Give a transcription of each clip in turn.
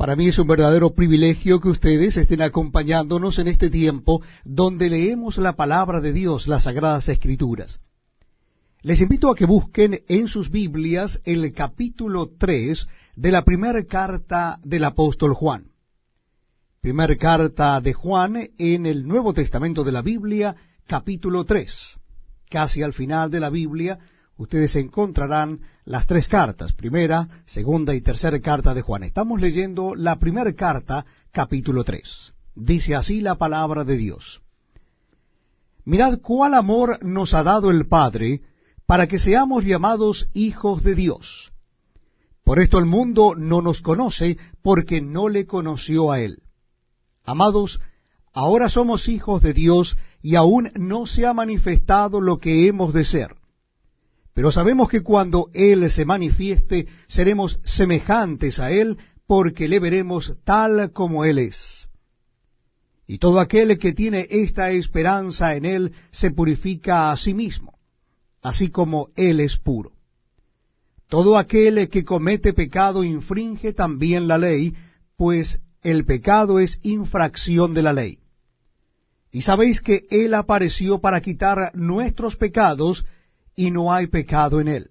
Para mí es un verdadero privilegio que ustedes estén acompañándonos en este tiempo donde leemos la palabra de Dios, las Sagradas Escrituras. Les invito a que busquen en sus Biblias el capítulo 3 de la primera carta del apóstol Juan. Primera carta de Juan en el Nuevo Testamento de la Biblia, capítulo 3. Casi al final de la Biblia, ustedes encontrarán las tres cartas, primera, segunda y tercera carta de Juan. Estamos leyendo la primera carta, capítulo 3. Dice así la palabra de Dios. Mirad cuál amor nos ha dado el Padre, para que seamos llamados hijos de Dios. Por esto el mundo no nos conoce, porque no le conoció a Él. Amados, ahora somos hijos de Dios, y aún no se ha manifestado lo que hemos de ser. Pero sabemos que cuando Él se manifieste, seremos semejantes a Él, porque le veremos tal como Él es. Y todo aquel que tiene esta esperanza en Él se purifica a sí mismo, así como Él es puro. Todo aquel que comete pecado infringe también la ley, pues el pecado es infracción de la ley. Y sabéis que Él apareció para quitar nuestros pecados, y no hay pecado en Él.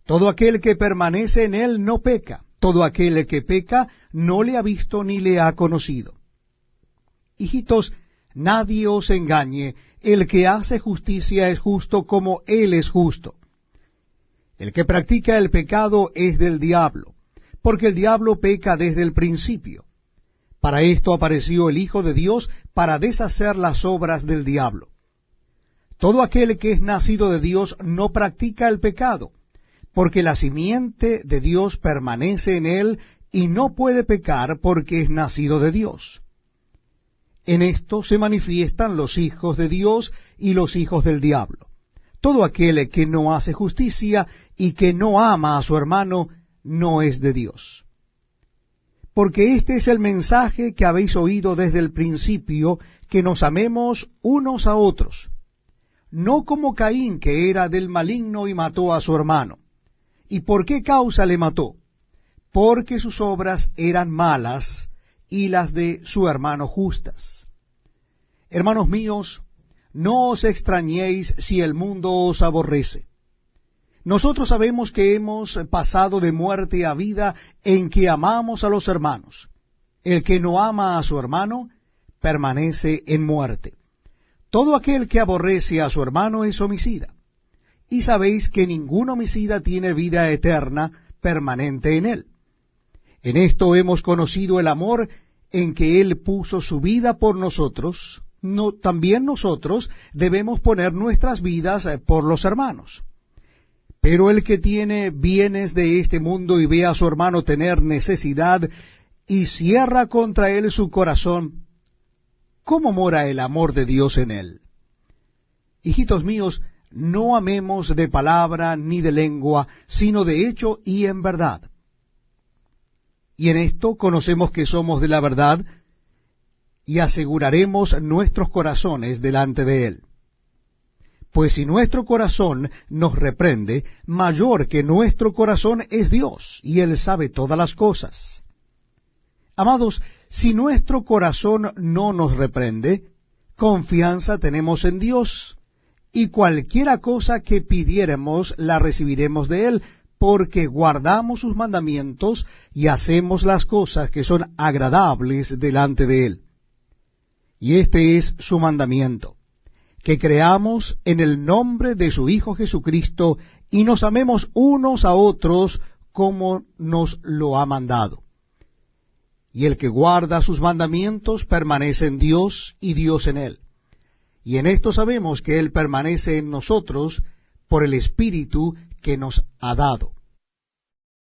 Todo aquel que permanece en Él no peca. Todo aquel que peca no le ha visto ni le ha conocido. Hijitos, nadie os engañe. El que hace justicia es justo como Él es justo. El que practica el pecado es del diablo, porque el diablo peca desde el principio. Para esto apareció el Hijo de Dios, para deshacer las obras del diablo. Todo aquel que es nacido de Dios no practica el pecado, porque la simiente de Dios permanece en él y no puede pecar porque es nacido de Dios. En esto se manifiestan los hijos de Dios y los hijos del diablo. Todo aquel que no hace justicia y que no ama a su hermano no es de Dios. Porque este es el mensaje que habéis oído desde el principio, que nos amemos unos a otros. No como Caín, que era del maligno y mató a su hermano. ¿Y por qué causa le mató? Porque sus obras eran malas y las de su hermano justas. Hermanos míos, no os extrañéis si el mundo os aborrece. Nosotros sabemos que hemos pasado de muerte a vida en que amamos a los hermanos. El que no ama a su hermano permanece en muerte. Todo aquel que aborrece a su hermano es homicida. Y sabéis que ningún homicida tiene vida eterna permanente en él. En esto hemos conocido el amor en que Él puso su vida por nosotros. También nosotros debemos poner nuestras vidas por los hermanos. Pero el que tiene bienes de este mundo y ve a su hermano tener necesidad y cierra contra él su corazón, ¿cómo mora el amor de Dios en él? Hijitos míos, no amemos de palabra ni de lengua, sino de hecho y en verdad. Y en esto conocemos que somos de la verdad, y aseguraremos nuestros corazones delante de Él. Pues si nuestro corazón nos reprende, mayor que nuestro corazón es Dios, y Él sabe todas las cosas. Amados, si nuestro corazón no nos reprende, confianza tenemos en Dios, y cualquiera cosa que pidiéremos la recibiremos de Él, porque guardamos sus mandamientos y hacemos las cosas que son agradables delante de Él. Y este es su mandamiento, que creamos en el nombre de su Hijo Jesucristo, y nos amemos unos a otros como nos lo ha mandado. Y el que guarda sus mandamientos permanece en Dios y Dios en él. Y en esto sabemos que Él permanece en nosotros por el Espíritu que nos ha dado.